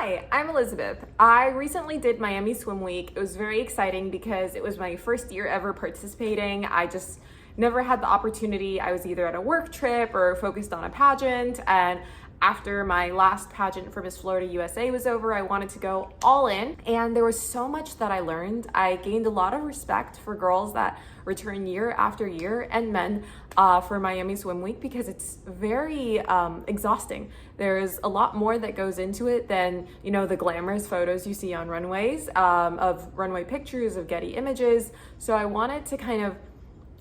Hi, I'm Elizabeth. I recently did Miami Swim Week. It was very exciting because it was my first year ever participating. I just never had the opportunity. I was either at a work trip or focused on a pageant, and after my last pageant for Miss Florida USA was over, I wanted to go all in, and there was so much that I learned. I gained a lot of respect for girls that return year after year, and men for Miami Swim Week, because it's very exhausting. There's a lot more that goes into it than, you know, the glamorous photos you see on runways, of runway pictures, of Getty Images. So I wanted to kind of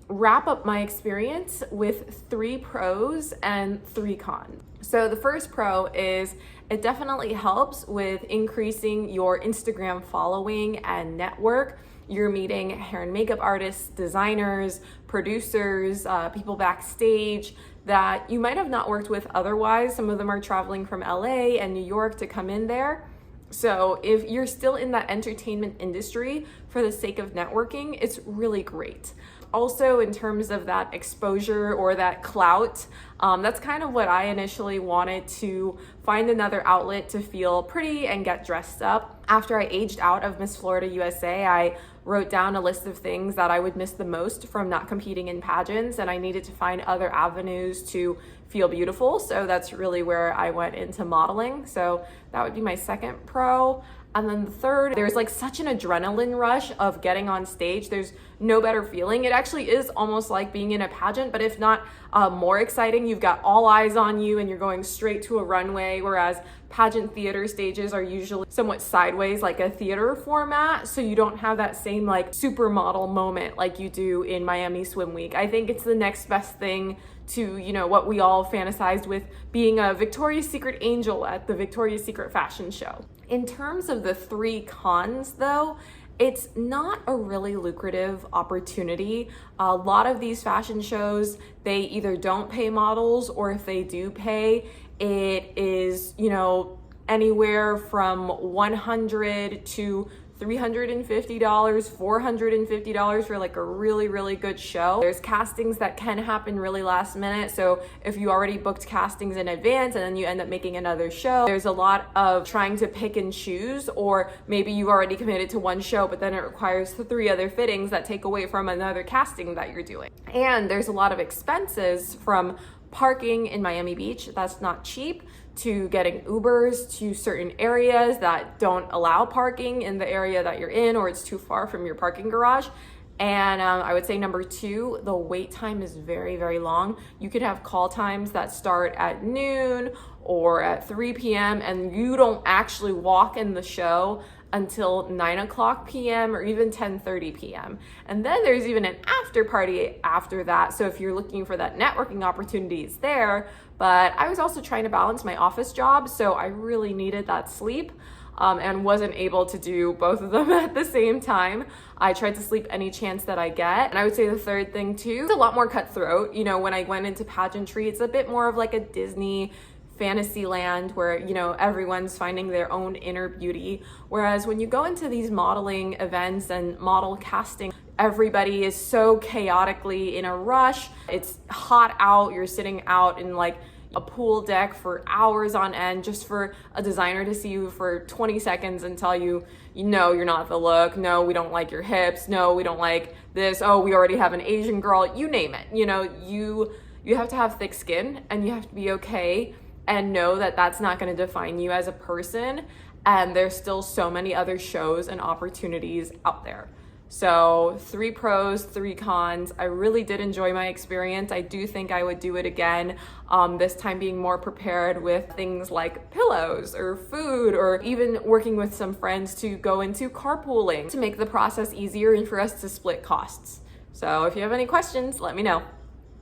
wrap up my experience with 3 pros and 3 cons. So the first pro is it definitely helps with increasing your Instagram following and network. You're meeting hair and makeup artists, designers, producers, people backstage that you might have not worked with otherwise. Some of them are traveling from LA and New York to come in there. So if you're still in that entertainment industry for the sake of networking, it's really great. Also, in terms of that exposure or that clout, that's kind of what I initially wanted, to find another outlet to feel pretty and get dressed up. After I aged out of Miss Florida USA, I wrote down a list of things that I would miss the most from not competing in pageants, and I needed to find other avenues to feel beautiful. So that's really where I went into modeling. So that would be my second pro. And then the third, there's like such an adrenaline rush of getting on stage. There's no better feeling. It actually is almost like being in a pageant, but if not more exciting. You've got all eyes on you and you're going straight to a runway, whereas pageant theater stages are usually somewhat sideways, like a theater format. So you don't have that same like supermodel moment like you do in Miami Swim Week. I think it's the next best thing to, you know, what we all fantasized with being a Victoria's Secret angel at the Victoria's Secret fashion show. In terms of the 3 cons though, it's not a really lucrative opportunity. A lot of these fashion shows, they either don't pay models, or if they do pay, it is, you know, anywhere from $100 to $350, $450 for like a really good show. There's castings that can happen really last minute. So if you already booked castings in advance and then you end up making another show, there's a lot of trying to pick and choose, or maybe you've already committed to one show, but then it requires 3 other fittings that take away from another casting that you're doing. And there's a lot of expenses, from parking in Miami Beach, that's not cheap, to getting Ubers to certain areas that don't allow parking in the area that you're in, or it's too far from your parking garage. And I would say number 2, the wait time is very long. You could have call times that start at noon or at 3 p.m. and you don't actually walk in the show until 9 p.m. or even 10:30 p.m. And then there's even an after party after that. So if you're looking for that networking opportunity, it's there. But I was also trying to balance my office job, so I really needed that sleep. And wasn't able to do both of them at the same time. I tried to sleep any chance that I get. And I would say the third thing too, it's a lot more cutthroat. You know, when I went into pageantry, it's a bit more of like a Disney fantasy land where, you know, everyone's finding their own inner beauty. Whereas when you go into these modeling events and model casting, everybody is so chaotically in a rush. It's hot out, you're sitting out in like a pool deck for hours on end just for a designer to see you for 20 seconds and tell you, no, you're not the look. No, we don't like your hips. No, we don't like this. Oh, we already have an Asian girl. You name it. You know, you have to have thick skin, and you have to be okay and know that that's not going to define you as a person. And there's still so many other shows and opportunities out there. So 3 pros, 3 cons. I really did enjoy my experience. I do think I would do it again, this time being more prepared with things like pillows or food, or even working with some friends to go into carpooling to make the process easier and for us to split costs. So if you have any questions, let me know.